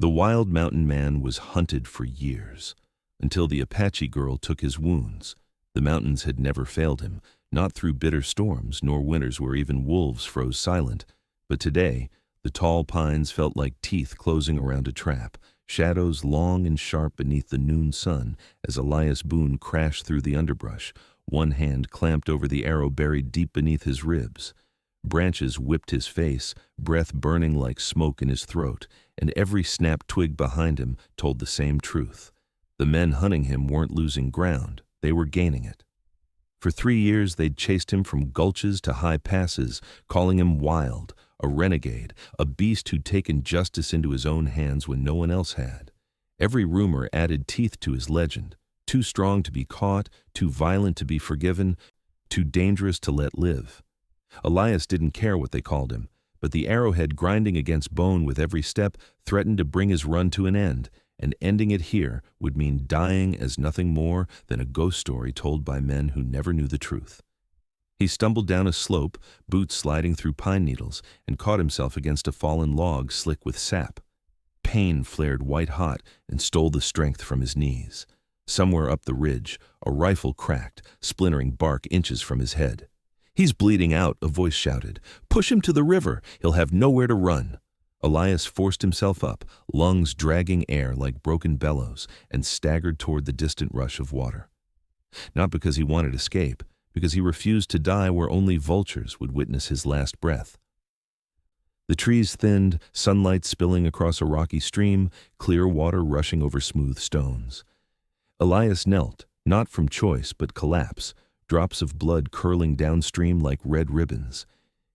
The wild mountain man was hunted for years, until the Apache girl took his wounds. The mountains had never failed him, not through bitter storms nor winters where even wolves froze silent, but today the tall pines felt like teeth closing around a trap, shadows long and sharp beneath the noon sun as Elias Boone crashed through the underbrush, one hand clamped over the arrow buried deep beneath his ribs. Branches whipped his face, breath burning like smoke in his throat, and every snapped twig behind him told the same truth. The men hunting him weren't losing ground, they were gaining it. For 3 years they'd chased him from gulches to high passes, calling him wild, a renegade, a beast who'd taken justice into his own hands when no one else had. Every rumor added teeth to his legend, too strong to be caught, too violent to be forgiven, too dangerous to let live. Elias didn't care what they called him, but the arrowhead grinding against bone with every step threatened to bring his run to an end, and ending it here would mean dying as nothing more than a ghost story told by men who never knew the truth. He stumbled down a slope, boots sliding through pine needles, and caught himself against a fallen log slick with sap. Pain flared white-hot and stole the strength from his knees. Somewhere up the ridge, a rifle cracked, splintering bark inches from his head. "He's bleeding out," a voice shouted. "Push him to the river. He'll have nowhere to run." Elias forced himself up, lungs dragging air like broken bellows, and staggered toward the distant rush of water. Not because he wanted escape, because he refused to die where only vultures would witness his last breath. The trees thinned, sunlight spilling across a rocky stream, clear water rushing over smooth stones. Elias knelt, not from choice but collapse, drops of blood curling downstream like red ribbons.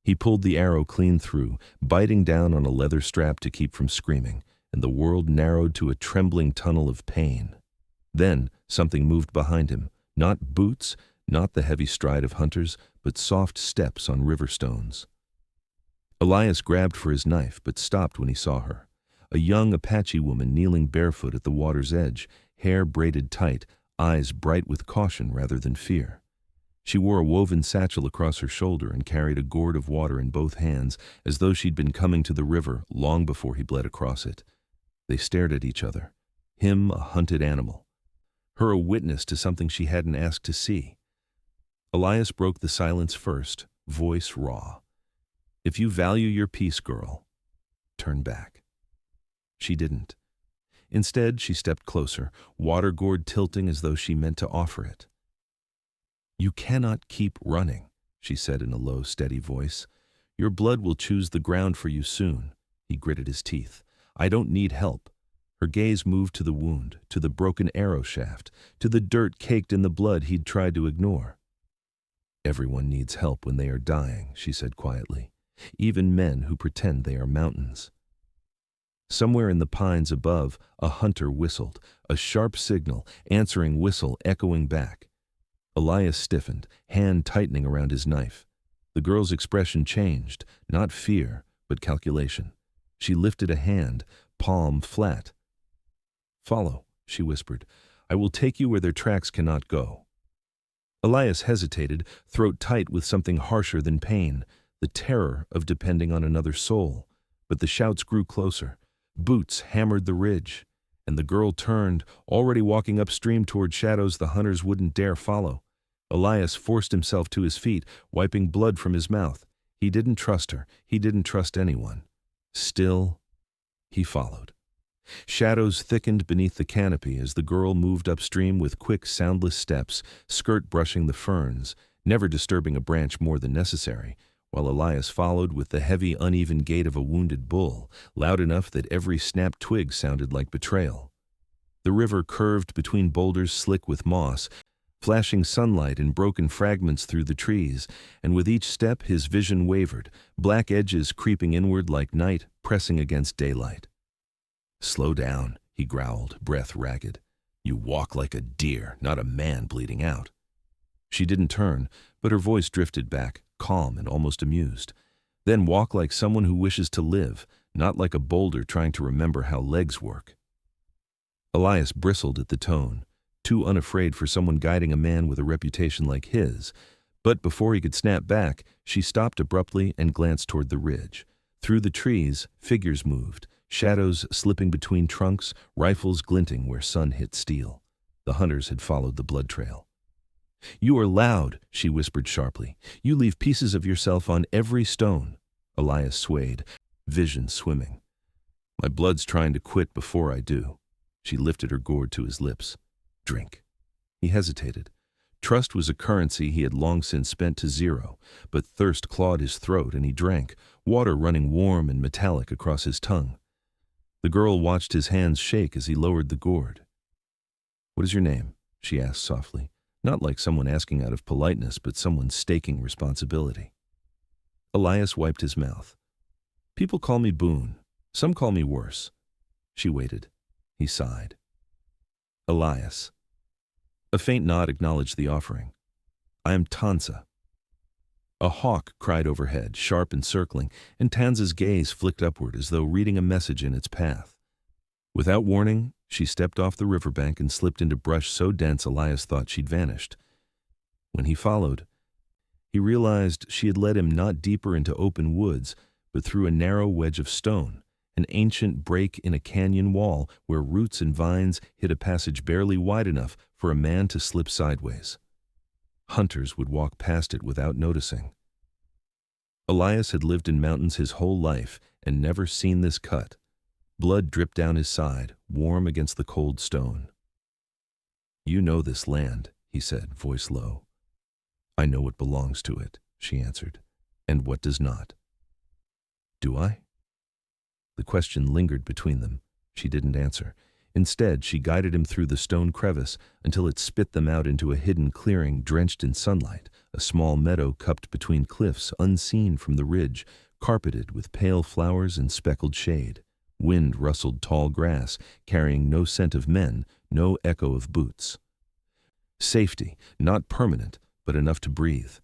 He pulled the arrow clean through, biting down on a leather strap to keep from screaming, and the world narrowed to a trembling tunnel of pain. Then something moved behind him, not boots, not the heavy stride of hunters, but soft steps on river stones. Elias grabbed for his knife, but stopped when he saw her. A young Apache woman kneeling barefoot at the water's edge, hair braided tight, eyes bright with caution rather than fear. She wore a woven satchel across her shoulder and carried a gourd of water in both hands, as though she'd been coming to the river long before he bled across it. They stared at each other, him a hunted animal, her a witness to something she hadn't asked to see. Elias broke the silence first, voice raw. "If you value your peace, girl, turn back." She didn't. Instead, she stepped closer, water gourd tilting as though she meant to offer it. "You cannot keep running," she said in a low, steady voice. "Your blood will choose the ground for you soon." He gritted his teeth. "I don't need help." Her gaze moved to the wound, to the broken arrow shaft, to the dirt caked in the blood he'd tried to ignore. "Everyone needs help when they are dying," she said quietly, "even men who pretend they are mountains." Somewhere in the pines above, a hunter whistled, a sharp signal, answering whistle echoing back. Elias stiffened, hand tightening around his knife. The girl's expression changed, not fear, but calculation. She lifted a hand, palm flat. "Follow," she whispered. "I will take you where their tracks cannot go." Elias hesitated, throat tight with something harsher than pain, the terror of depending on another soul. But the shouts grew closer. Boots hammered the ridge, and the girl turned, already walking upstream toward shadows the hunters wouldn't dare follow. Elias forced himself to his feet, wiping blood from his mouth. He didn't trust her. He didn't trust anyone. Still, he followed. Shadows thickened beneath the canopy as the girl moved upstream with quick, soundless steps, skirt brushing the ferns, never disturbing a branch more than necessary, while Elias followed with the heavy, uneven gait of a wounded bull, loud enough that every snapped twig sounded like betrayal. The river curved between boulders slick with moss, flashing sunlight in broken fragments through the trees, and with each step his vision wavered, black edges creeping inward like night pressing against daylight. "Slow down," he growled, breath ragged. "You walk like a deer, not a man bleeding out." She didn't turn, but her voice drifted back, calm and almost amused. "Then walk like someone who wishes to live, not like a boulder trying to remember how legs work." Elias bristled at the tone, too unafraid for someone guiding a man with a reputation like his. But before he could snap back, she stopped abruptly and glanced toward the ridge. Through the trees, figures moved, shadows slipping between trunks, rifles glinting where sun hit steel. The hunters had followed the blood trail. "You are loud," she whispered sharply. "You leave pieces of yourself on every stone." Elias swayed, vision swimming. "My blood's trying to quit before I do." She lifted her gourd to his lips. "Drink." He hesitated. Trust was a currency he had long since spent to zero, but thirst clawed his throat and he drank, water running warm and metallic across his tongue. The girl watched his hands shake as he lowered the gourd. "What is your name?" she asked softly, not like someone asking out of politeness, but someone staking responsibility. Elias wiped his mouth. "People call me Boone. Some call me worse." She waited. He sighed. "Elias." A faint nod acknowledged the offering. "I am Tansa." A hawk cried overhead, sharp and circling, and Tansa's gaze flicked upward as though reading a message in its path. Without warning, she stepped off the riverbank and slipped into brush so dense Elias thought she'd vanished. When he followed, he realized she had led him not deeper into open woods, but through a narrow wedge of stone, an ancient break in a canyon wall where roots and vines hid a passage barely wide enough for a man to slip sideways. Hunters would walk past it without noticing. Elias had lived in mountains his whole life and never seen this cut. Blood dripped down his side, warm against the cold stone. "You know this land," he said, voice low. "I know what belongs to it," she answered, "and what does not." "Do I?" The question lingered between them. She didn't answer. Instead, she guided him through the stone crevice until it spit them out into a hidden clearing drenched in sunlight, a small meadow cupped between cliffs unseen from the ridge, carpeted with pale flowers and speckled shade. Wind rustled tall grass, carrying no scent of men, no echo of boots. Safety, not permanent, but enough to breathe.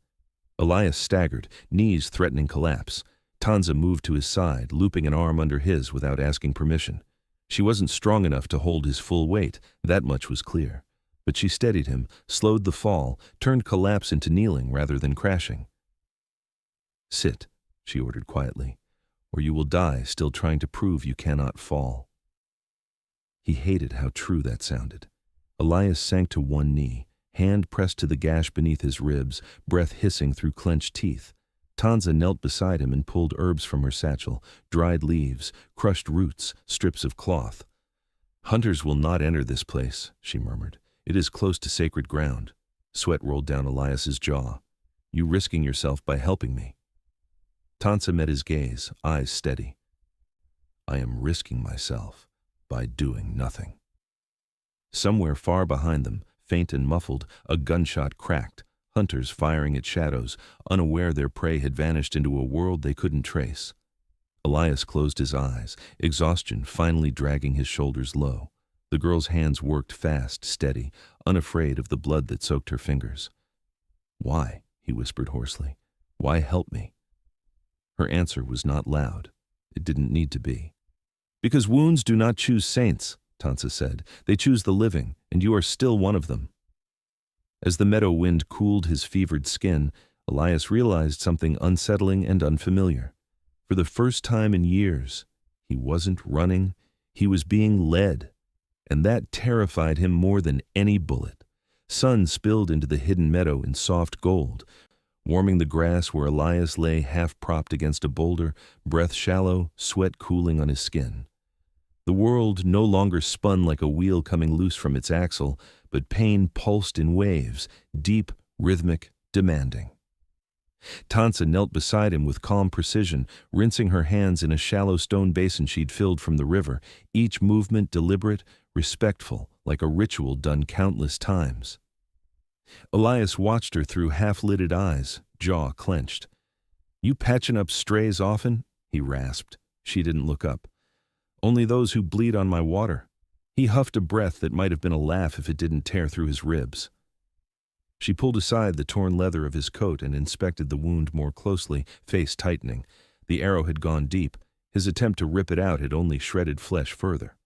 Elias staggered, knees threatening collapse. Tansa moved to his side, looping an arm under his without asking permission. She wasn't strong enough to hold his full weight, that much was clear. But she steadied him, slowed the fall, turned collapse into kneeling rather than crashing. "Sit," she ordered quietly, "or you will die still trying to prove you cannot fall." He hated how true that sounded. Elias sank to one knee, hand pressed to the gash beneath his ribs, breath hissing through clenched teeth. Tansa knelt beside him and pulled herbs from her satchel, dried leaves, crushed roots, strips of cloth. "Hunters will not enter this place," she murmured. "It is close to sacred ground." Sweat rolled down Elias's jaw. "You risking yourself by helping me." Tansa met his gaze, eyes steady. "I am risking myself by doing nothing." Somewhere far behind them, faint and muffled, a gunshot cracked. Hunters firing at shadows, unaware their prey had vanished into a world they couldn't trace. Elias closed his eyes, exhaustion finally dragging his shoulders low. The girl's hands worked fast, steady, unafraid of the blood that soaked her fingers. "Why?" he whispered hoarsely. "Why help me?" Her answer was not loud. It didn't need to be. "Because wounds do not choose saints," Tansa said. "They choose the living, and you are still one of them." As the meadow wind cooled his fevered skin, Elias realized something unsettling and unfamiliar. For the first time in years, he wasn't running, he was being led. And that terrified him more than any bullet. Sun spilled into the hidden meadow in soft gold, warming the grass where Elias lay half-propped against a boulder, breath shallow, sweat cooling on his skin. The world no longer spun like a wheel coming loose from its axle, but pain pulsed in waves, deep, rhythmic, demanding. Tansa knelt beside him with calm precision, rinsing her hands in a shallow stone basin she'd filled from the river, each movement deliberate, respectful, like a ritual done countless times. Elias watched her through half-lidded eyes, jaw clenched. "You patching up strays often?" he rasped. She didn't look up. "Only those who bleed on my water." He huffed a breath that might have been a laugh if it didn't tear through his ribs. She pulled aside the torn leather of his coat and inspected the wound more closely, face tightening. The arrow had gone deep. His attempt to rip it out had only shredded flesh further.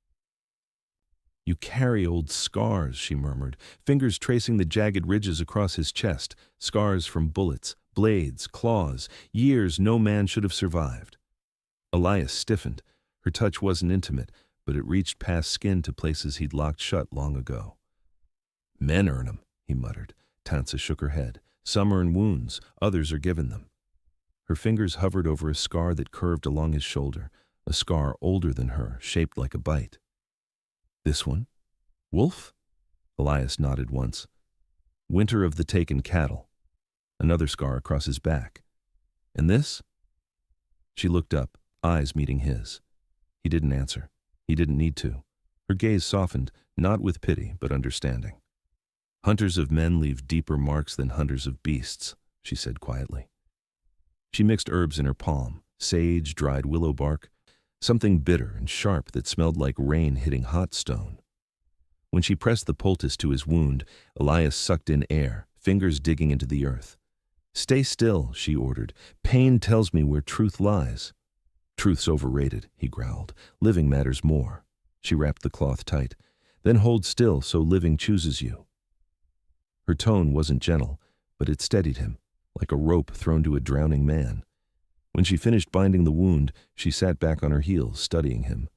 "You carry old scars," she murmured, fingers tracing the jagged ridges across his chest, scars from bullets, blades, claws, years no man should have survived. Elias stiffened. Her Her touch wasn't intimate, but it reached past skin to places he'd locked shut long ago. Men earn 'em, he muttered. Tansa shook her head. Some earn wounds, others are given them. Her fingers hovered over a scar that curved along his shoulder, a scar older than her, shaped like a bite. This one? Wolf? Elias nodded once. Winter of the taken cattle. Another scar across his back. And this? She looked up, eyes meeting his. He didn't answer. He didn't need to. Her gaze softened, not with pity, but understanding. Hunters of men leave deeper marks than hunters of beasts, she said quietly. She mixed herbs in her palm, sage, dried willow bark, something bitter and sharp that smelled like rain hitting hot stone. When she pressed the poultice to his wound, Elias sucked in air, fingers digging into the earth. Stay still, she ordered. Pain tells me where truth lies. Truth's overrated, he growled. Living matters more. She wrapped the cloth tight. Then hold still so living chooses you. Her tone wasn't gentle, but it steadied him, like a rope thrown to a drowning man. When she finished binding the wound, she sat back on her heels, studying him.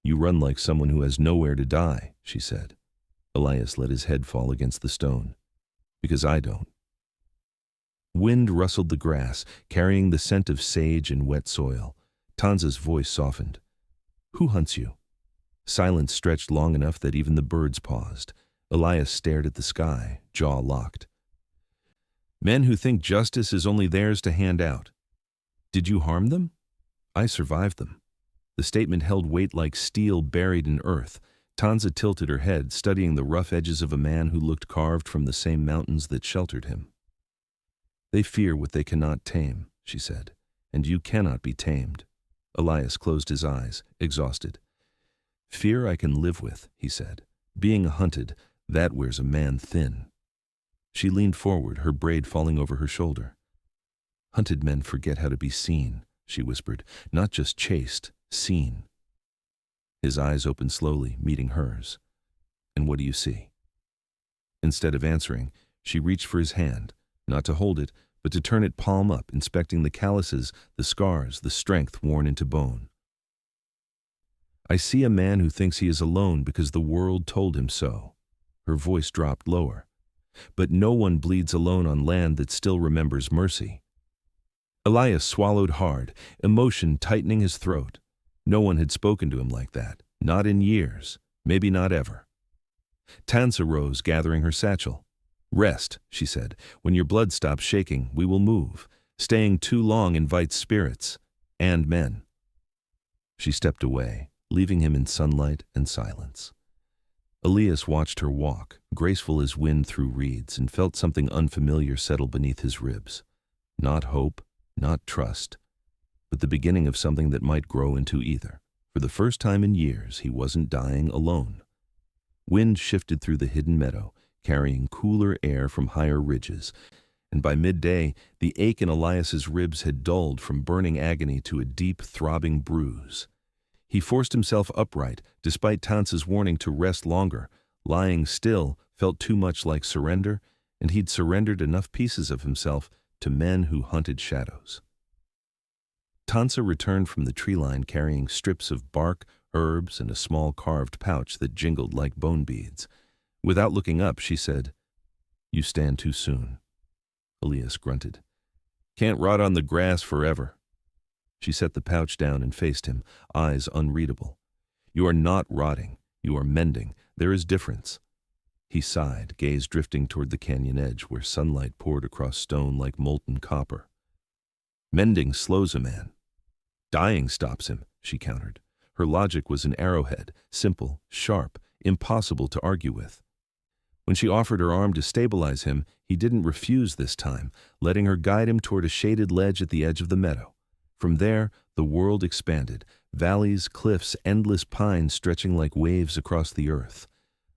You run like someone who has nowhere to die, she said. Elias let his head fall against the stone. Because I don't. Wind rustled the grass, carrying the scent of sage and wet soil. Tansa's voice softened. Who hunts you? Silence stretched long enough that even the birds paused. Elias stared at the sky, jaw locked. Men who think justice is only theirs to hand out. Did you harm them? I survived them. The statement held weight like steel buried in earth. Tansa tilted her head, studying the rough edges of a man who looked carved from the same mountains that sheltered him. They fear what they cannot tame, she said, and you cannot be tamed. Elias closed his eyes, exhausted. Fear I can live with, he said. Being hunted, that wears a man thin. She leaned forward, her braid falling over her shoulder. Hunted men forget how to be seen, she whispered, not just chased, seen. His eyes opened slowly, meeting hers. And what do you see? Instead of answering, she reached for his hand, not to hold it, but to turn it palm up, inspecting the calluses, the scars, the strength worn into bone. I see a man who thinks he is alone because the world told him so. Her voice dropped lower. But no one bleeds alone on land that still remembers mercy. Elias swallowed hard, emotion tightening his throat. No one had spoken to him like that, not in years, maybe not ever. Tansa rose, gathering her satchel. Rest, she said. When your blood stops shaking, we will move. Staying too long invites spirits, and men. She stepped away, leaving him in sunlight and silence. Elias watched her walk, graceful as wind through reeds, and felt something unfamiliar settle beneath his ribs. Not hope, not trust, but the beginning of something that might grow into either. For the first time in years, he wasn't dying alone. Wind shifted through the hidden meadow, carrying cooler air from higher ridges, and by midday, the ache in Elias's ribs had dulled from burning agony to a deep, throbbing bruise. He forced himself upright, despite Tansa's warning to rest longer. Lying still felt too much like surrender, and he'd surrendered enough pieces of himself to men who hunted shadows. Tansa returned from the tree line carrying strips of bark, herbs, and a small carved pouch that jingled like bone beads. Without looking up, she said, You stand too soon. Elias grunted. Can't rot on the grass forever. She set the pouch down and faced him, eyes unreadable. You are not rotting. You are mending. There is difference. He sighed, gaze drifting toward the canyon edge where sunlight poured across stone like molten copper. Mending slows a man. Dying stops him, she countered. Her logic was an arrowhead, simple, sharp, impossible to argue with. When she offered her arm to stabilize him, he didn't refuse this time, letting her guide him toward a shaded ledge at the edge of the meadow. From there, the world expanded, valleys, cliffs, endless pines stretching like waves across the earth.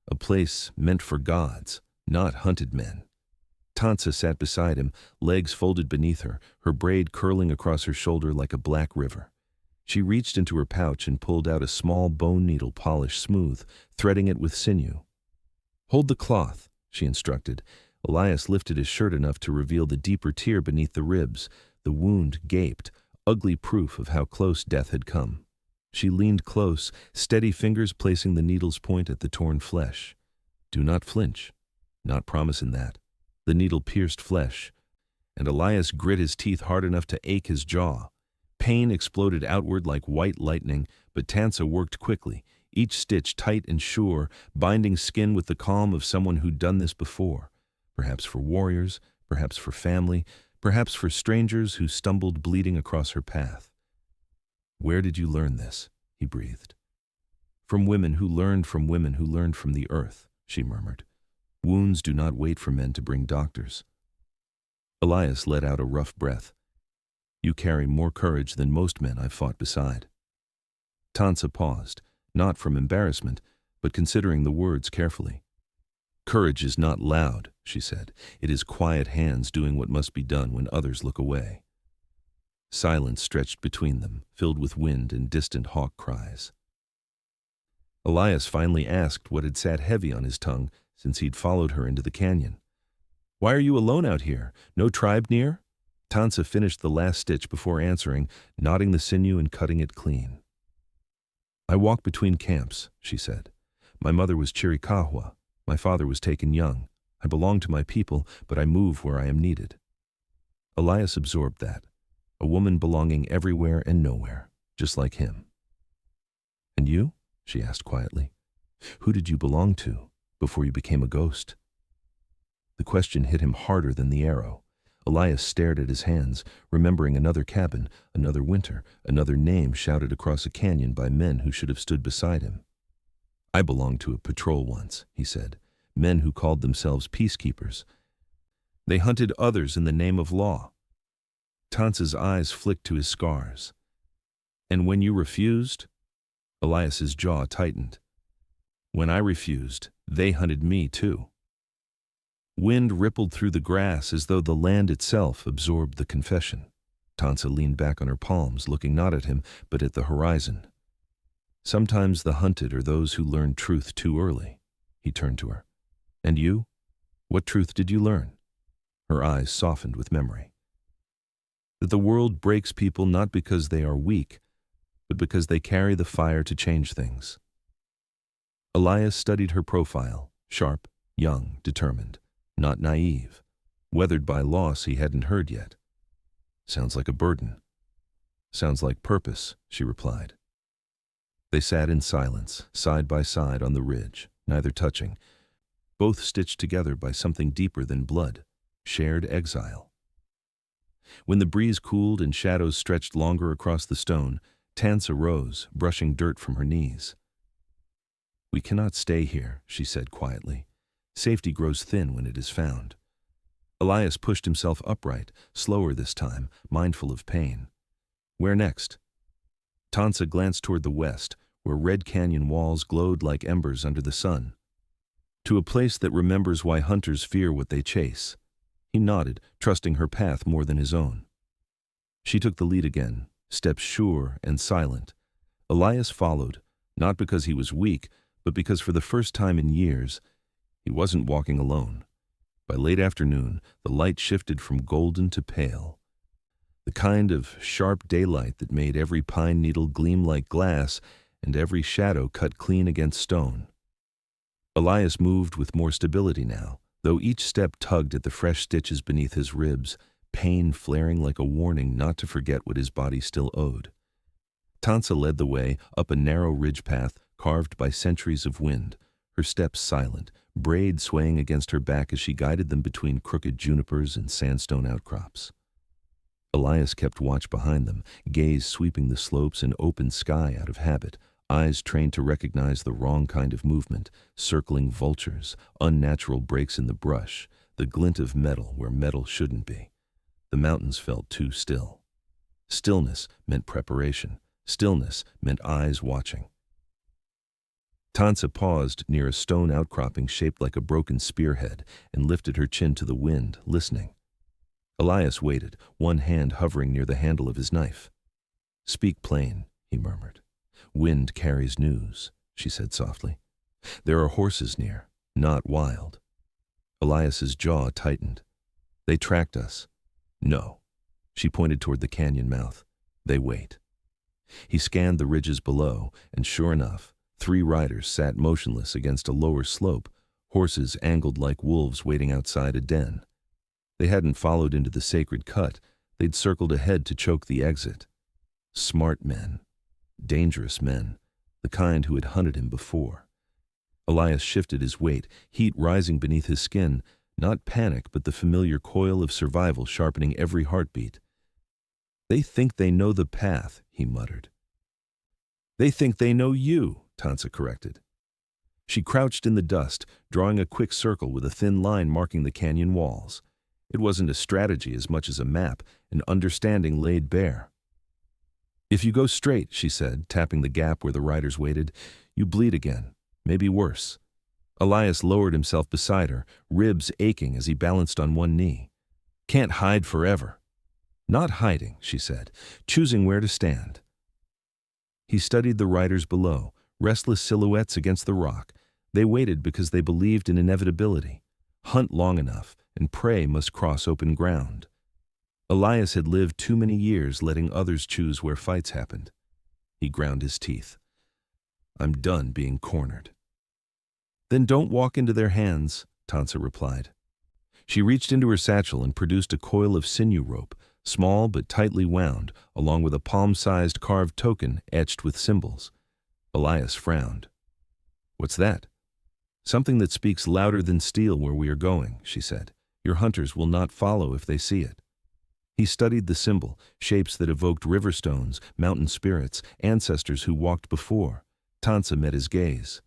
A place meant for gods, not hunted men. Tansa sat beside him, legs folded beneath her, her braid curling across her shoulder like a black river. She reached into her pouch and pulled out a small bone needle polished smooth, threading it with sinew. Hold the cloth, she instructed. Elias lifted his shirt enough to reveal the deeper tear beneath the ribs. The wound gaped, ugly proof of how close death had come. She leaned close, steady fingers placing the needle's point at the torn flesh. Do not flinch. Not promising that. The needle pierced flesh, and Elias grit his teeth hard enough to ache his jaw. Pain exploded outward like white lightning, but Tansa worked quickly, each stitch tight and sure, binding skin with the calm of someone who'd done this before. Perhaps for warriors, perhaps for family, perhaps for strangers who stumbled bleeding across her path. Where did you learn this? He breathed. From women who learned from women who learned from the earth, she murmured. Wounds do not wait for men to bring doctors. Elias let out a rough breath. You carry more courage than most men I've fought beside. Tansa paused, not from embarrassment, but considering the words carefully. Courage is not loud, she said. It is quiet hands doing what must be done when others look away. Silence stretched between them, filled with wind and distant hawk cries. Elias finally asked what had sat heavy on his tongue since he'd followed her into the canyon. Why are you alone out here? No tribe near? Tansa finished the last stitch before answering, knotting the sinew and cutting it clean. I walk between camps, she said. My mother was Chiricahua. My father was taken young. I belong to my people, but I move where I am needed. Elias absorbed that. A woman belonging everywhere and nowhere, just like him. And you? She asked quietly. Who did you belong to before you became a ghost? The question hit him harder than the arrow. Elias stared at his hands, remembering another cabin, another winter, another name shouted across a canyon by men who should have stood beside him. I belonged to a patrol once, he said, men who called themselves peacekeepers. They hunted others in the name of law. Tansa's eyes flicked to his scars. And when you refused? Elias's jaw tightened. When I refused, they hunted me too. Wind rippled through the grass as though the land itself absorbed the confession. Tansa leaned back on her palms, looking not at him, but at the horizon. Sometimes the hunted are those who learn truth too early. He turned to her. And you? What truth did you learn? Her eyes softened with memory. That the world breaks people not because they are weak, but because they carry the fire to change things. Elias studied her profile, sharp, young, determined, not naive, weathered by loss he hadn't heard yet. Sounds like a burden. Sounds like purpose, she replied. They sat in silence, side by side on the ridge, neither touching, both stitched together by something deeper than blood, shared exile. When the breeze cooled and shadows stretched longer across the stone, Tansa rose, brushing dirt from her knees. We cannot stay here, she said quietly. Safety grows thin when it is found. Elias pushed himself upright, slower this time, mindful of pain. Where next? Tansa glanced toward the west, where red canyon walls glowed like embers under the sun. To a place that remembers why hunters fear what they chase. He nodded, trusting her path more than his own. She took the lead again, steps sure and silent. Elias followed, not because he was weak, but because for the first time in years, he wasn't walking alone. By late afternoon, the light shifted from golden to pale. The kind of sharp daylight that made every pine needle gleam like glass and every shadow cut clean against stone. Elias moved with more stability now, though each step tugged at the fresh stitches beneath his ribs, pain flaring like a warning not to forget what his body still owed. Tansa led the way up a narrow ridge path carved by centuries of wind, her steps silent, braid swaying against her back as she guided them between crooked junipers and sandstone outcrops. Elias kept watch behind them, gaze sweeping the slopes and open sky out of habit, eyes trained to recognize the wrong kind of movement, circling vultures, unnatural breaks in the brush, the glint of metal where metal shouldn't be. The mountains felt too still. Stillness meant preparation. Stillness meant eyes watching. Tansa paused near a stone outcropping shaped like a broken spearhead and lifted her chin to the wind, listening. Elias waited, one hand hovering near the handle of his knife. Speak plain, he murmured. Wind carries news, she said softly. There are horses near, not wild. Elias's jaw tightened. They tracked us. No. She pointed toward the canyon mouth. They wait. He scanned the ridges below, and sure enough, 3 riders sat motionless against a lower slope, horses angled like wolves waiting outside a den. They hadn't followed into the sacred cut, they'd circled ahead to choke the exit. Smart men. Dangerous men. The kind who had hunted him before. Elias shifted his weight, heat rising beneath his skin, not panic but the familiar coil of survival sharpening every heartbeat. "They think they know the path," he muttered. "They think they know you," Tansa corrected. She crouched in the dust, drawing a quick circle with a thin line marking the canyon walls. It wasn't a strategy as much as a map, an understanding laid bare. "If you go straight," she said, tapping the gap where the riders waited, "you bleed again, maybe worse." Elias lowered himself beside her, ribs aching as he balanced on one knee. "Can't hide forever." "Not hiding," she said, choosing where to stand. He studied the riders below, restless silhouettes against the rock. They waited because they believed in inevitability. Hunt long enough, and prey must cross open ground. Elias had lived too many years letting others choose where fights happened. He ground his teeth. "I'm done being cornered." "Then don't walk into their hands," Tansa replied. She reached into her satchel and produced a coil of sinew rope, small but tightly wound, along with a palm-sized carved token etched with symbols. Elias frowned. "What's that?" "Something that speaks louder than steel where we are going," she said. "Your hunters will not follow if they see it." He studied the symbol, shapes that evoked river stones, mountain spirits, ancestors who walked before. Tansa met his gaze.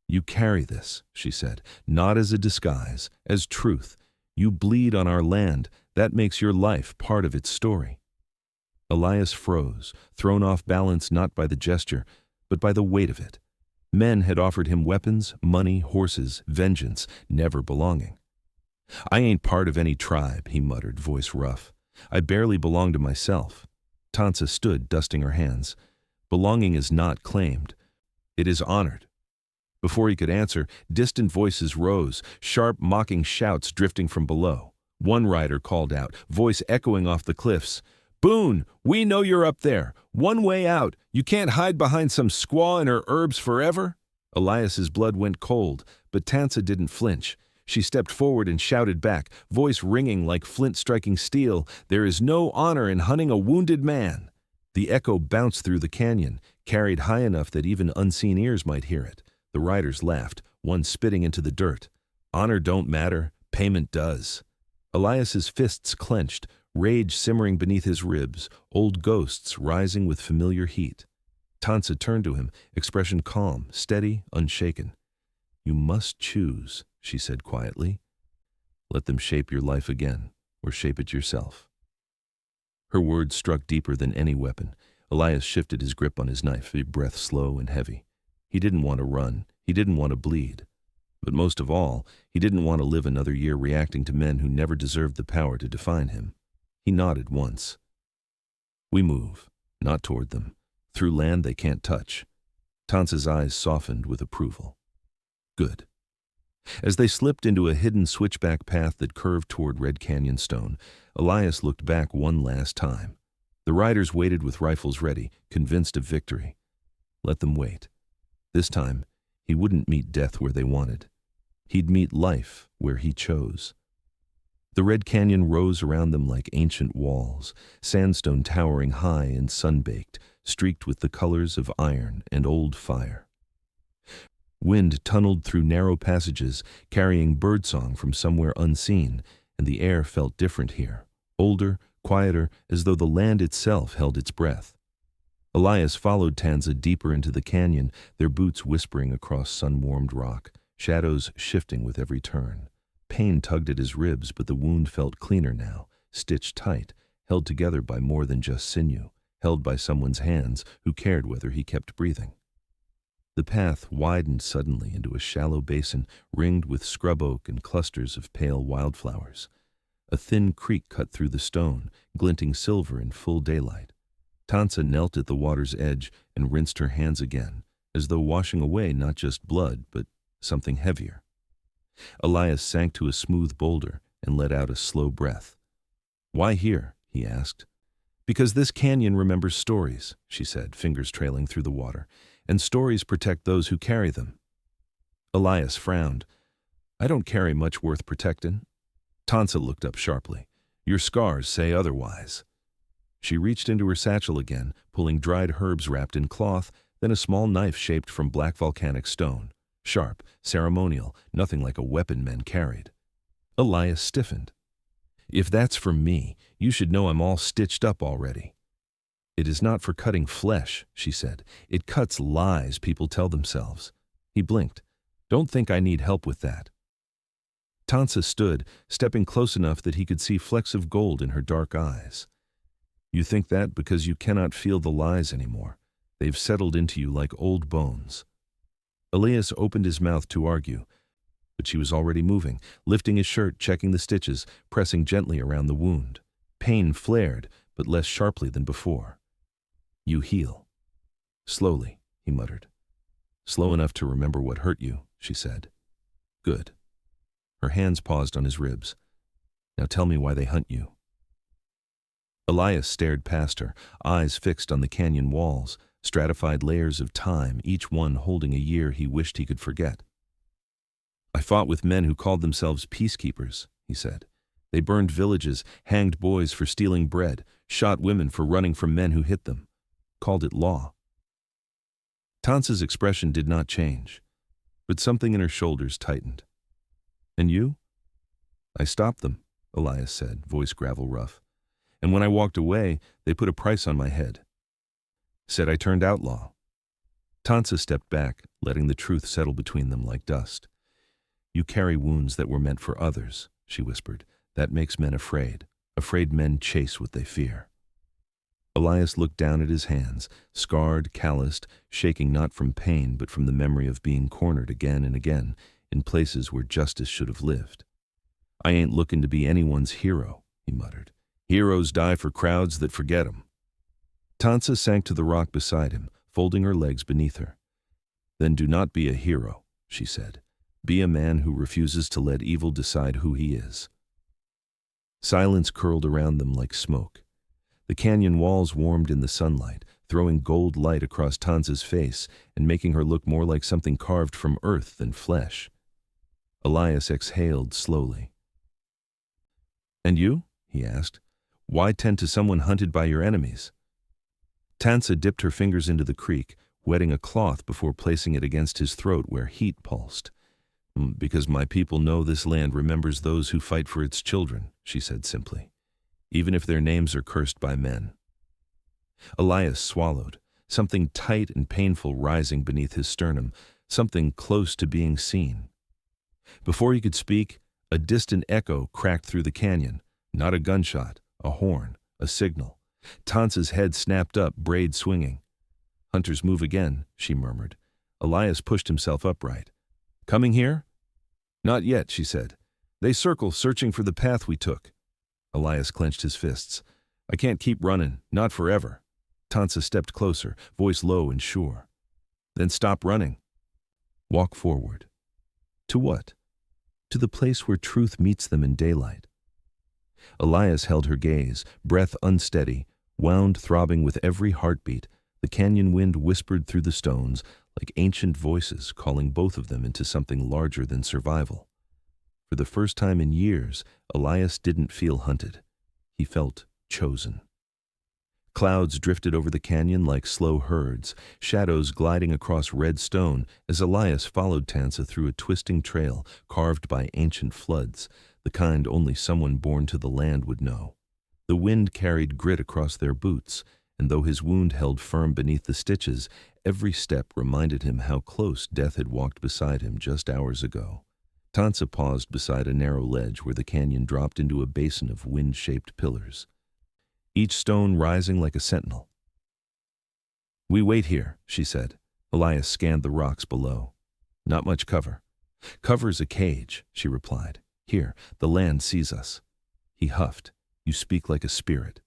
"You carry this," she said, "not as a disguise, as truth. You bleed on our land. That makes your life part of its story." Elias froze, thrown off balance not by the gesture, but by the weight of it. Men had offered him weapons, money, horses, vengeance, never belonging. "I ain't part of any tribe," he muttered, voice rough. "I barely belong to myself." Tansa stood, dusting her hands. "Belonging is not claimed. It is honored." Before he could answer, distant voices rose, sharp, mocking shouts drifting from below. One rider called out, voice echoing off the cliffs. "Boone, we know you're up there. One way out. You can't hide behind some squaw and her herbs forever." Elias's blood went cold, but Tansa didn't flinch. She stepped forward and shouted back, voice ringing like flint striking steel, "There is no honor in hunting a wounded man." The echo bounced through the canyon, carried high enough that even unseen ears might hear it. The riders laughed, one spitting into the dirt. "Honor don't matter, payment does." Elias's fists clenched, rage simmering beneath his ribs, old ghosts rising with familiar heat. Tansa turned to him, expression calm, steady, unshaken. "You must choose," she said quietly. "Let them shape your life again, or shape it yourself." Her words struck deeper than any weapon. Elias shifted his grip on his knife, his breath slow and heavy. He didn't want to run. He didn't want to bleed. But most of all, he didn't want to live another year reacting to men who never deserved the power to define him. He nodded once. "We move, not toward them, through land they can't touch." Tansa's eyes softened with approval. "Good." As they slipped into a hidden switchback path that curved toward Red Canyon Stone, Elias looked back one last time. The riders waited with rifles ready, convinced of victory. Let them wait. This time, he wouldn't meet death where they wanted. He'd meet life where he chose. The Red Canyon rose around them like ancient walls, sandstone towering high and sun-baked, streaked with the colors of iron and old fire. Wind tunneled through narrow passages, carrying birdsong from somewhere unseen, and the air felt different here, older, quieter, as though the land itself held its breath. Elias followed Tansa deeper into the canyon, their boots whispering across sun-warmed rock, shadows shifting with every turn. Pain tugged at his ribs, but the wound felt cleaner now, stitched tight, held together by more than just sinew, held by someone's hands who cared whether he kept breathing. The path widened suddenly into a shallow basin ringed with scrub oak and clusters of pale wildflowers. A thin creek cut through the stone, glinting silver in full daylight. Tansa knelt at the water's edge and rinsed her hands again, as though washing away not just blood, but something heavier. Elias sank to a smooth boulder and let out a slow breath. "Why here?" he asked. Because this canyon remembers stories, she said, fingers trailing through the water, and stories protect those who carry them. Elias frowned. I don't carry much worth protectin'. Tansa looked up sharply. Your scars say otherwise. She reached into her satchel again, pulling dried herbs wrapped in cloth, then a small knife shaped from black volcanic stone. Sharp, ceremonial, nothing like a weapon men carried. Elias stiffened. If that's for me, you should know I'm all stitched up already. It is not for cutting flesh, she said. It cuts lies people tell themselves. He blinked. Don't think I need help with that. Tansa stood, stepping close enough that he could see flecks of gold in her dark eyes. You think that because you cannot feel the lies anymore. They've settled into you like old bones. Elias opened his mouth to argue, but she was already moving, lifting his shirt, checking the stitches, pressing gently around the wound. Pain flared, but less sharply than before. You heal. Slowly, he muttered. Slow enough to remember what hurt you, she said. Good. Her hands paused on his ribs. Now tell me why they hunt you. Elias stared past her, eyes fixed on the canyon walls, stratified layers of time, each one holding a year he wished he could forget. I fought with men who called themselves peacekeepers, he said. They burned villages, hanged boys for stealing bread, shot women for running from men who hit them, called it law. Tansa's expression did not change, but something in her shoulders tightened. And you? I stopped them, Elias said, voice gravel rough. And when I walked away, they put a price on my head. Said I turned outlaw. Tansa stepped back, letting the truth settle between them like dust. You carry wounds that were meant for others, she whispered. That makes men afraid. Afraid men chase what they fear. Elias looked down at his hands, scarred, calloused, shaking not from pain but from the memory of being cornered again and again in places where justice should have lived. I ain't looking to be anyone's hero, he muttered. Heroes die for crowds that forget 'em. Tansa sank to the rock beside him, folding her legs beneath her. Then do not be a hero, she said. Be a man who refuses to let evil decide who he is. Silence curled around them like smoke. The canyon walls warmed in the sunlight, throwing gold light across Tansa's face and making her look more like something carved from earth than flesh. Elias exhaled slowly. And you? He asked. Why tend to someone hunted by your enemies? Tansa dipped her fingers into the creek, wetting a cloth before placing it against his throat where heat pulsed. Because my people know this land remembers those who fight for its children, she said simply, even if their names are cursed by men. Elias swallowed, something tight and painful rising beneath his sternum, something close to being seen. Before he could speak, a distant echo cracked through the canyon, not a gunshot, a horn, a signal. Tansa's head snapped up, braid swinging. Hunters move again, she murmured. Elias pushed himself upright. Coming here? Not yet, she said. They circle, searching for the path we took. Elias clenched his fists. I can't keep running, not forever. Tansa stepped closer, voice low and sure. Then stop running. Walk forward. To what? To the place where truth meets them in daylight. Elias held her gaze, breath unsteady, wound throbbing with every heartbeat. The canyon wind whispered through the stones like ancient voices calling both of them into something larger than survival. For the first time in years, Elias didn't feel hunted. He felt chosen. Clouds drifted over the canyon like slow herds, shadows gliding across red stone as Elias followed Tansa through a twisting trail carved by ancient floods, the kind only someone born to the land would know. The wind carried grit across their boots, and though his wound held firm beneath the stitches, every step reminded him how close death had walked beside him just hours ago. Tansa paused beside a narrow ledge where the canyon dropped into a basin of wind-shaped pillars, each stone rising like a sentinel. We wait here, she said. Elias scanned the rocks below. Not much cover. Cover's a cage, she replied. Here, the land sees us. He huffed. You speak like a spirit.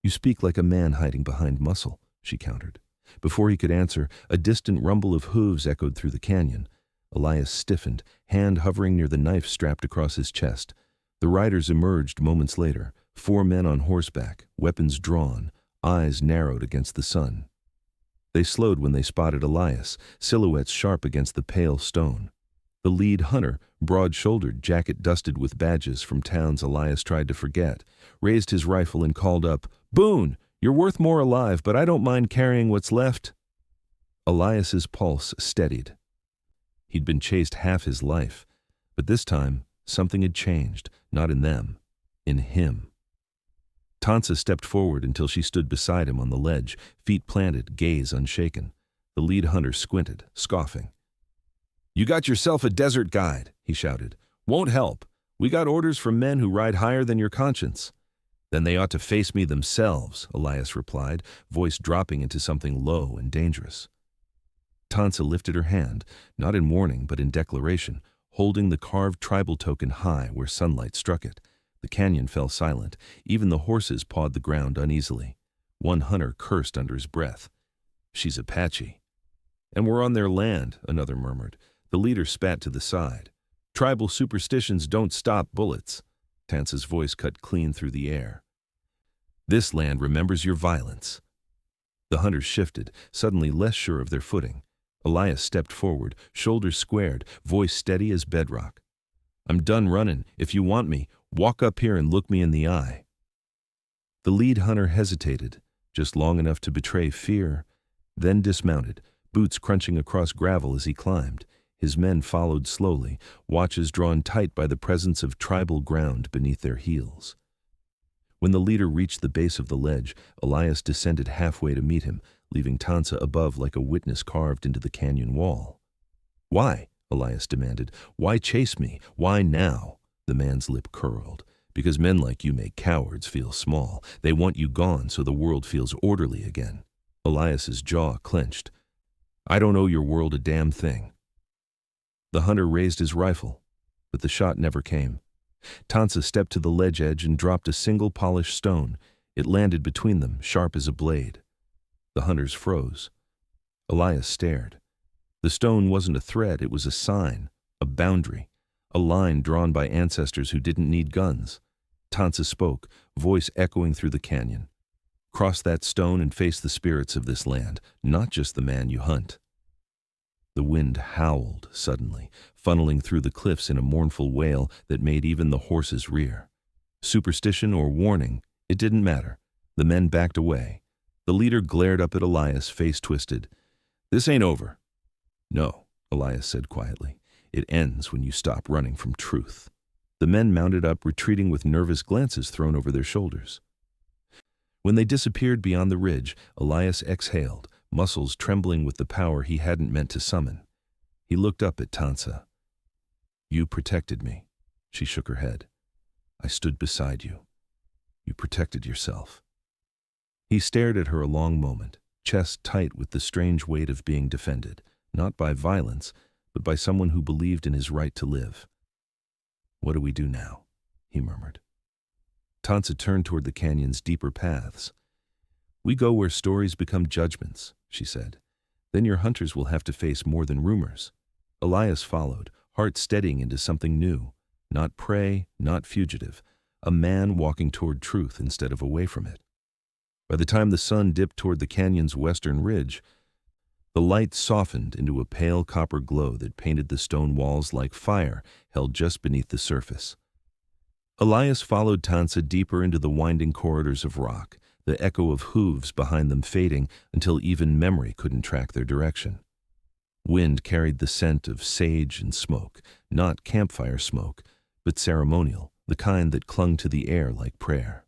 You speak like a man hiding behind muscle, she countered. Before he could answer, a distant rumble of hooves echoed through the canyon. Elias stiffened, hand hovering near the knife strapped across his chest. The riders emerged moments later, 4 men on horseback, weapons drawn, eyes narrowed against the sun. They slowed when they spotted Elias, silhouettes sharp against the pale stone. The lead hunter, broad-shouldered, jacket dusted with badges from towns Elias tried to forget, raised his rifle and called up, "Boone, you're worth more alive, but I don't mind carrying what's left." Elias's pulse steadied. He'd been chased half his life, but this time something had changed, not in them, in him. Tansa stepped forward until she stood beside him on the ledge, feet planted, gaze unshaken. The lead hunter squinted, scoffing. "You got yourself a desert guide," he shouted. "Won't help. We got orders from men who ride higher than your conscience." "Then they ought to face me themselves," Elias replied, voice dropping into something low and dangerous. Tansa lifted her hand, not in warning but in declaration, holding the carved tribal token high where sunlight struck it. The canyon fell silent. Even the horses pawed the ground uneasily. One hunter cursed under his breath. "She's Apache." "And we're on their land," another murmured. The leader spat to the side. "Tribal superstitions don't stop bullets." Tansa's voice cut clean through the air. "This land remembers your violence." The hunters shifted, suddenly less sure of their footing. Elias stepped forward, shoulders squared, voice steady as bedrock. "I'm done running. If you want me, walk up here and look me in the eye." The lead hunter hesitated, just long enough to betray fear, then dismounted, boots crunching across gravel as he climbed. His men followed slowly, watches drawn tight by the presence of tribal ground beneath their heels. When the leader reached the base of the ledge, Elias descended halfway to meet him, leaving Tansa above like a witness carved into the canyon wall. "Why?" Elias demanded. "Why chase me? Why now?" The man's lip curled. "Because men like you make cowards feel small. They want you gone so the world feels orderly again." Elias's jaw clenched. "I don't owe your world a damn thing." The hunter raised his rifle, but the shot never came. Tansa stepped to the ledge edge and dropped a single polished stone. It landed between them, sharp as a blade. The hunters froze. Elias stared. The stone wasn't a threat, it was a sign, a boundary, a line drawn by ancestors who didn't need guns. Tansa spoke, voice echoing through the canyon. "Cross that stone and face the spirits of this land, not just the man you hunt." The wind howled suddenly, funneling through the cliffs in a mournful wail that made even the horses rear. Superstition or warning, it didn't matter. The men backed away. The leader glared up at Elias, face twisted. "This ain't over." "No," Elias said quietly. "It ends when you stop running from truth." The men mounted up, retreating with nervous glances thrown over their shoulders. When they disappeared beyond the ridge, Elias exhaled, muscles trembling with the power he hadn't meant to summon. He looked up at Tansa. "You protected me." She shook her head. "I stood beside you. You protected yourself." He stared at her a long moment, chest tight with the strange weight of being defended, not by violence, but by someone who believed in his right to live. "What do we do now?" he murmured. Tansa turned toward the canyon's deeper paths. "We go where stories become judgments," she said. "Then your hunters will have to face more than rumors." Elias followed, heart steadying into something new. Not prey, not fugitive. A man walking toward truth instead of away from it. By the time the sun dipped toward the canyon's western ridge, the light softened into a pale copper glow that painted the stone walls like fire held just beneath the surface. Elias followed Tansa deeper into the winding corridors of rock, the echo of hooves behind them fading until even memory couldn't track their direction. Wind carried the scent of sage and smoke, not campfire smoke, but ceremonial, the kind that clung to the air like prayer.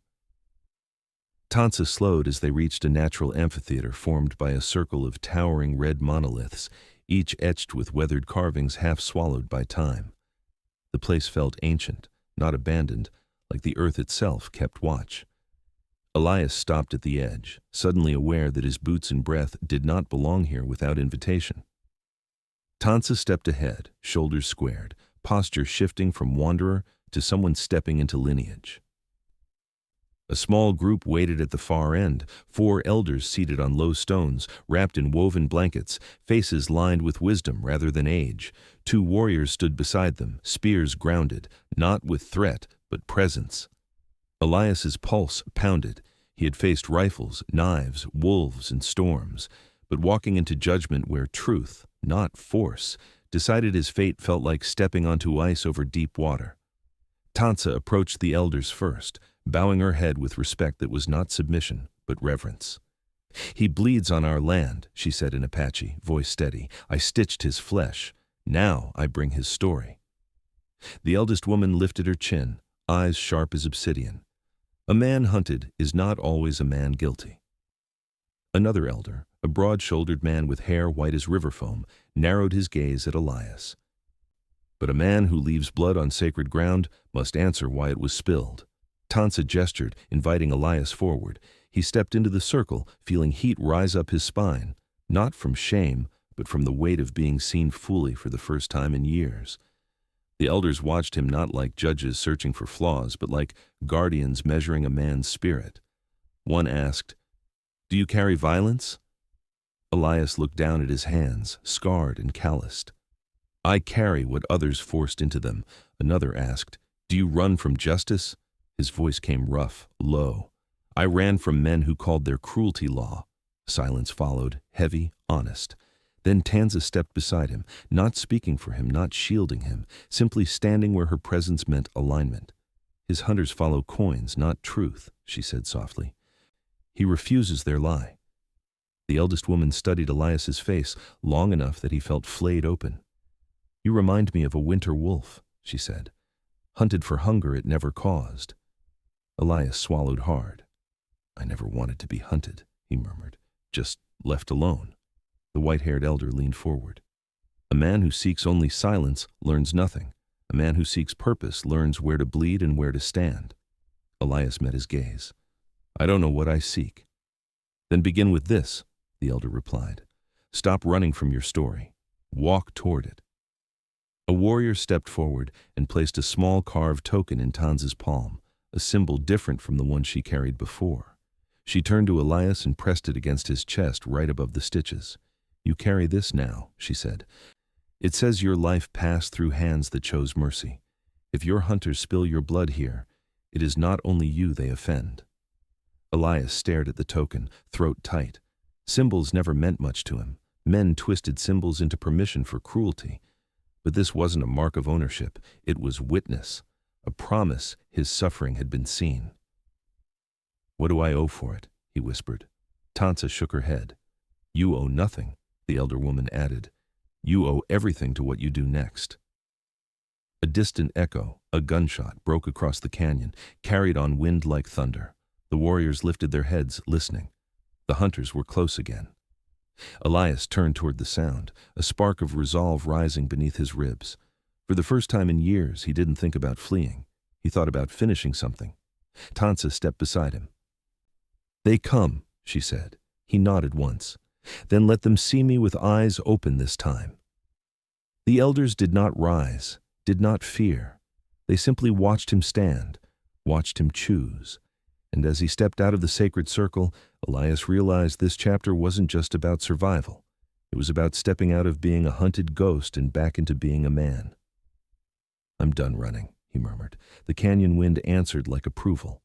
Tansa slowed as they reached a natural amphitheater formed by a circle of towering red monoliths, each etched with weathered carvings half swallowed by time. The place felt ancient, not abandoned, like the earth itself kept watch. Elias stopped at the edge, suddenly aware that his boots and breath did not belong here without invitation. Tansa stepped ahead, shoulders squared, posture shifting from wanderer to someone stepping into lineage. A small group waited at the far end, 4 elders seated on low stones, wrapped in woven blankets, faces lined with wisdom rather than age. 2 warriors stood beside them, spears grounded, not with threat, but presence. Elias's pulse pounded. He had faced rifles, knives, wolves, and storms, but walking into judgment where truth, not force, decided his fate felt like stepping onto ice over deep water. Tansa approached the elders first, bowing her head with respect that was not submission, but reverence. "He bleeds on our land," she said in Apache, voice steady. "I stitched his flesh. Now I bring his story." The eldest woman lifted her chin, eyes sharp as obsidian. "A man hunted is not always a man guilty." Another elder, a broad-shouldered man with hair white as river foam, narrowed his gaze at Elias. "But a man who leaves blood on sacred ground must answer why it was spilled." Tansa gestured, inviting Elias forward. He stepped into the circle, feeling heat rise up his spine, not from shame, but from the weight of being seen fully for the first time in years. The elders watched him not like judges searching for flaws, but like guardians measuring a man's spirit. One asked, "Do you carry violence?" Elias looked down at his hands, scarred and calloused. "I carry what others forced into them." Another asked, "Do you run from justice?" His voice came rough, low. "I ran from men who called their cruelty law." Silence followed, heavy, honest. Then Tansa stepped beside him, not speaking for him, not shielding him, simply standing where her presence meant alignment. "His hunters follow coins, not truth," she said softly. "He refuses their lie." The eldest woman studied Elias's face long enough that he felt flayed open. "You remind me of a winter wolf," she said. "Hunted for hunger it never caused." Elias swallowed hard. "I never wanted to be hunted," he murmured, "just left alone." The white-haired elder leaned forward. "A man who seeks only silence learns nothing. A man who seeks purpose learns where to bleed and where to stand." Elias met his gaze. "I don't know what I seek." "Then begin with this," the elder replied. "Stop running from your story. Walk toward it." A warrior stepped forward and placed a small carved token in Tansa's palm, a symbol different from the one she carried before. She turned to Elias and pressed it against his chest right above the stitches. "You carry this now," she said. "It says your life passed through hands that chose mercy. If your hunters spill your blood here, it is not only you they offend." Elias stared at the token, throat tight. Symbols never meant much to him. Men twisted symbols into permission for cruelty. But this wasn't a mark of ownership. It was witness, a promise his suffering had been seen. "What do I owe for it?" he whispered. Tansa shook her head. "You owe nothing," the elder woman added. "You owe everything to what you do next." A distant echo, a gunshot, broke across the canyon, carried on wind like thunder. The warriors lifted their heads, listening. The hunters were close again. Elias turned toward the sound, a spark of resolve rising beneath his ribs. For the first time in years, he didn't think about fleeing. He thought about finishing something. Tansa stepped beside him. "They come," she said. He nodded once. "Then let them see me with eyes open this time." The elders did not rise, did not fear. They simply watched him stand, watched him choose. And as he stepped out of the sacred circle, Elias realized this chapter wasn't just about survival. It was about stepping out of being a hunted ghost and back into being a man. "I'm done running," he murmured. The canyon wind answered like approval.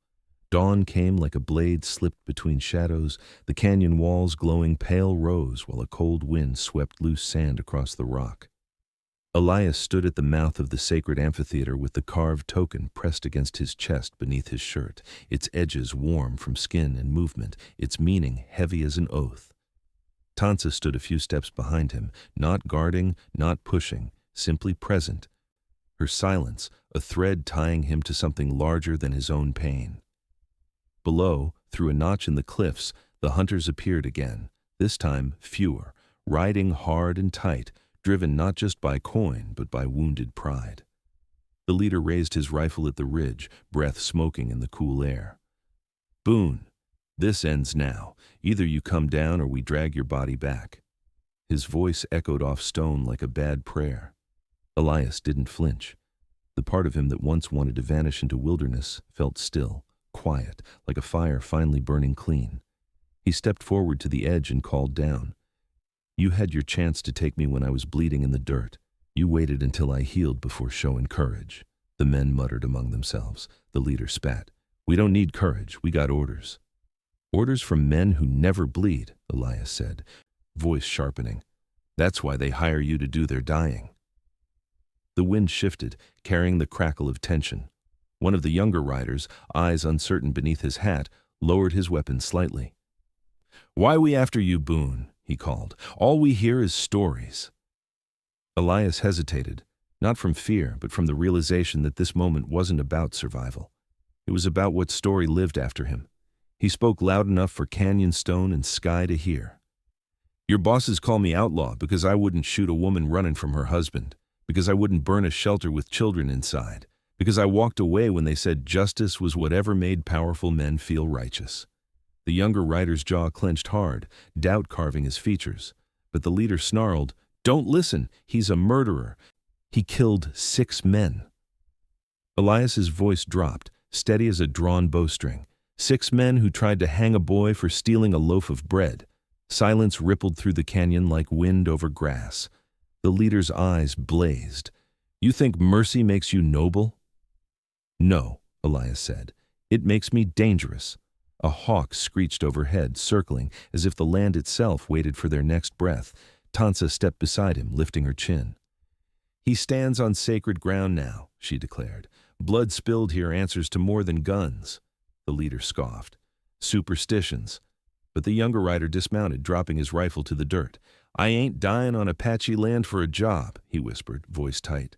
Dawn came like a blade slipped between shadows, the canyon walls glowing pale rose while a cold wind swept loose sand across the rock. Elias stood at the mouth of the sacred amphitheater with the carved token pressed against his chest beneath his shirt, its edges warm from skin and movement, its meaning heavy as an oath. Tansa stood a few steps behind him, not guarding, not pushing, simply present. Her silence, a thread tying him to something larger than his own pain. Below, through a notch in the cliffs, the hunters appeared again, this time fewer, riding hard and tight, driven not just by coin, but by wounded pride. The leader raised his rifle at the ridge, breath smoking in the cool air. "Boone, this ends now. Either you come down or we drag your body back." His voice echoed off stone like a bad prayer. Elias didn't flinch. The part of him that once wanted to vanish into wilderness felt still, quiet, like a fire finally burning clean. He stepped forward to the edge and called down. "You had your chance to take me when I was bleeding in the dirt. You waited until I healed before showing courage." The men muttered among themselves. The leader spat. We don't need courage, we got orders. Orders from men who never bleed, Elias said, voice sharpening. That's why they hire you to do their dying. The wind shifted, carrying the crackle of tension. One of the younger riders, eyes uncertain beneath his hat, lowered his weapon slightly. Why we after you, Boone? He called. All we hear is stories. Elias hesitated, not from fear, but from the realization that this moment wasn't about survival. It was about what story lived after him. He spoke loud enough for Canyon Stone and Sky to hear. Your bosses call me outlaw because I wouldn't shoot a woman running from her husband, because I wouldn't burn a shelter with children inside, because I walked away when they said justice was whatever made powerful men feel righteous. The younger rider's jaw clenched hard, doubt carving his features, but the leader snarled, Don't listen, he's a murderer. He killed 6 men. Elias's voice dropped, steady as a drawn bowstring. 6 men who tried to hang a boy for stealing a loaf of bread. Silence rippled through the canyon like wind over grass. The leader's eyes blazed. You think mercy makes you noble? No, Elias said. It makes me dangerous. A hawk screeched overhead, circling, as if the land itself waited for their next breath. Tansa stepped beside him, lifting her chin. He stands on sacred ground now, she declared. Blood spilled here answers to more than guns. The leader scoffed. Superstitions. But the younger rider dismounted, dropping his rifle to the dirt. I ain't dying on Apache land for a job, he whispered, voice tight.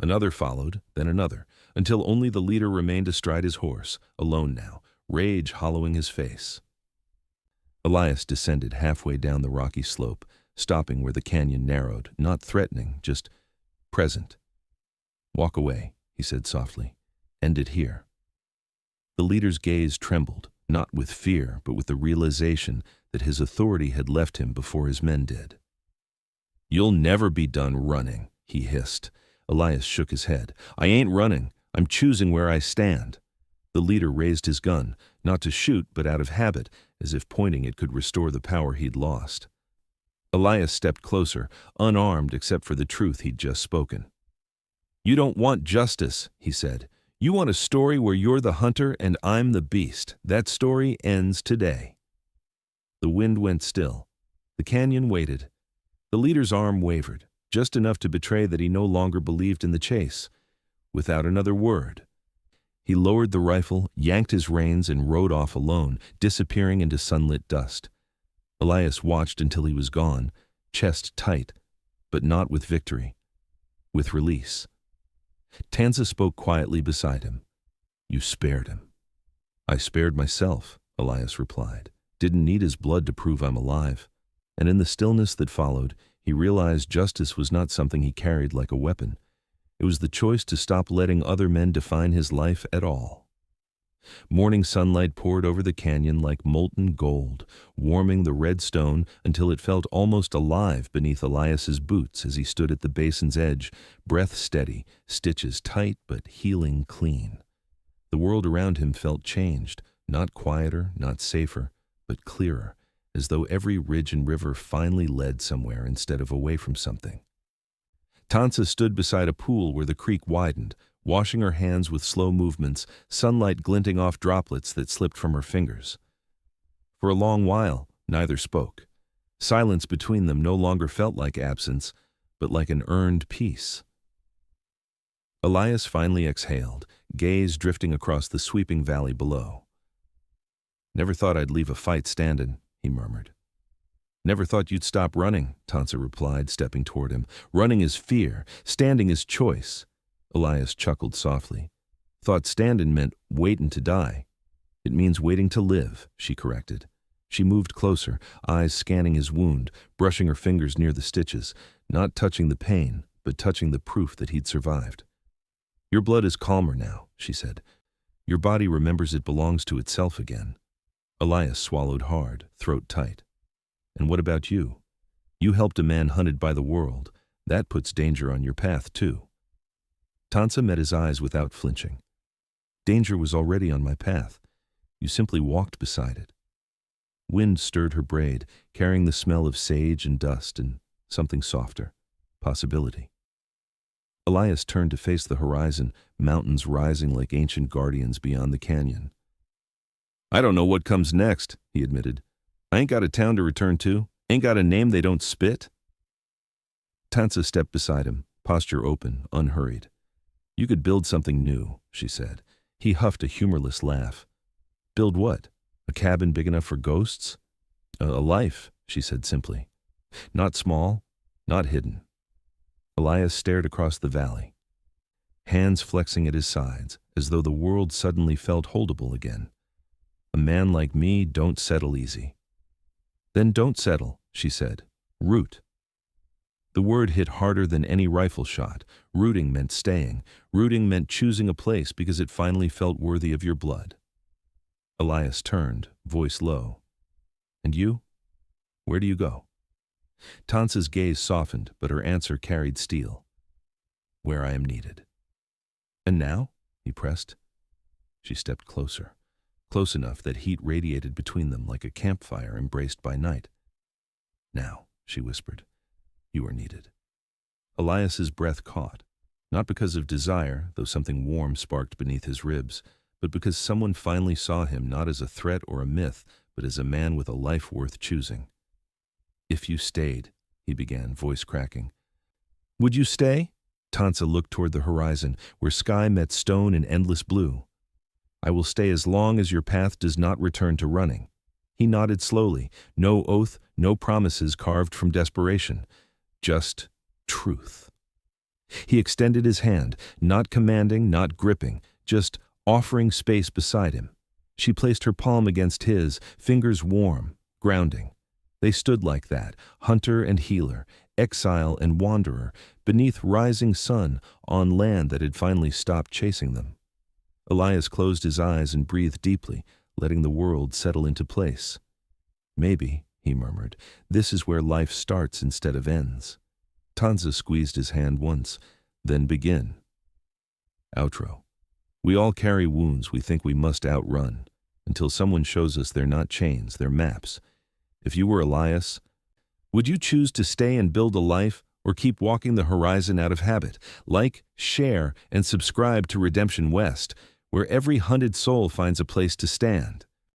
Another followed, then another, until only the leader remained astride his horse, alone now, rage hollowing his face. Elias descended halfway down the rocky slope, stopping where the canyon narrowed, not threatening, just present. Walk away, he said softly. End it here. The leader's gaze trembled, not with fear, but with the realization that his authority had left him before his men did. You'll never be done running, he hissed. Elias shook his head. I ain't running. I'm choosing where I stand. The leader raised his gun, not to shoot, but out of habit, as if pointing it could restore the power he'd lost. Elias stepped closer, unarmed except for the truth he'd just spoken. You don't want justice, he said. You want a story where you're the hunter and I'm the beast. That story ends today. The wind went still. The canyon waited. The leader's arm wavered, just enough to betray that he no longer believed in the chase. Without another word, he lowered the rifle, yanked his reins, and rode off alone, disappearing into sunlit dust. Elias watched until he was gone, chest tight, but not with victory, with release. Tansa spoke quietly beside him. You spared him. I spared myself, Elias replied. Didn't need his blood to prove I'm alive. And in the stillness that followed, he realized justice was not something he carried like a weapon. It was the choice to stop letting other men define his life at all. Morning sunlight poured over the canyon like molten gold, warming the red stone until it felt almost alive beneath Elias's boots as he stood at the basin's edge, breath steady, stitches tight but healing clean. The world around him felt changed, not quieter, not safer, but clearer, as though every ridge and river finally led somewhere instead of away from something. Tansa stood beside a pool where the creek widened, washing her hands with slow movements, sunlight glinting off droplets that slipped from her fingers. For a long while, neither spoke. Silence between them no longer felt like absence, but like an earned peace. Elias finally exhaled, gaze drifting across the sweeping valley below. Never thought I'd leave a fight standing, he murmured. Never thought you'd stop running, Tansa replied, stepping toward him. Running is fear, standing is choice. Elias chuckled softly. Thought standing meant waiting to die. It means waiting to live, she corrected. She moved closer, eyes scanning his wound, brushing her fingers near the stitches, not touching the pain, but touching the proof that he'd survived. Your blood is calmer now, she said. Your body remembers it belongs to itself again. Elias swallowed hard, throat tight. And what about you? You helped a man hunted by the world. That puts danger on your path, too. Tansa met his eyes without flinching. Danger was already on my path. You simply walked beside it. Wind stirred her braid, carrying the smell of sage and dust and something softer, possibility. Elias turned to face the horizon, mountains rising like ancient guardians beyond the canyon. "I don't know what comes next," he admitted. "I ain't got a town to return to, ain't got a name they don't spit." Tansa stepped beside him, posture open, unhurried. "You could build something new," she said. He huffed a humorless laugh. "Build what? A cabin big enough for ghosts?" A life," she said simply. "Not small, not hidden." Elias stared across the valley, hands flexing at his sides, as though the world suddenly felt holdable again. "A man like me don't settle easy." "Then don't settle," she said. "Root." The word hit harder than any rifle shot. Rooting meant staying. Rooting meant choosing a place because it finally felt worthy of your blood. Elias turned, voice low. "And you? Where do you go?" Tansa's gaze softened, but her answer carried steel. "Where I am needed." "And now?" he pressed. She stepped closer, close enough that heat radiated between them like a campfire embraced by night. "Now," she whispered, "you are needed." Elias's breath caught, not because of desire, though something warm sparked beneath his ribs, but because someone finally saw him not as a threat or a myth, but as a man with a life worth choosing. "If you stayed," he began, voice cracking. "Would you stay?" Tansa looked toward the horizon, where sky met stone in endless blue. "I will stay as long as your path does not return to running." He nodded slowly, no oath, no promises carved from desperation, just truth. He extended his hand, not commanding, not gripping, just offering space beside him. She placed her palm against his, fingers warm, grounding. They stood like that, hunter and healer, exile and wanderer, beneath rising sun, on land that had finally stopped chasing them. Elias closed his eyes and breathed deeply, letting the world settle into place. "Maybe," he murmured, "this is where life starts instead of ends." Tansa squeezed his hand once, then begin. Outro. We all carry wounds we think we must outrun, until someone shows us they're not chains, they're maps. If you were Elias, would you choose to stay and build a life, or keep walking the horizon out of habit? Like, share, and subscribe to Redemption West, where every hunted soul finds a place to stand.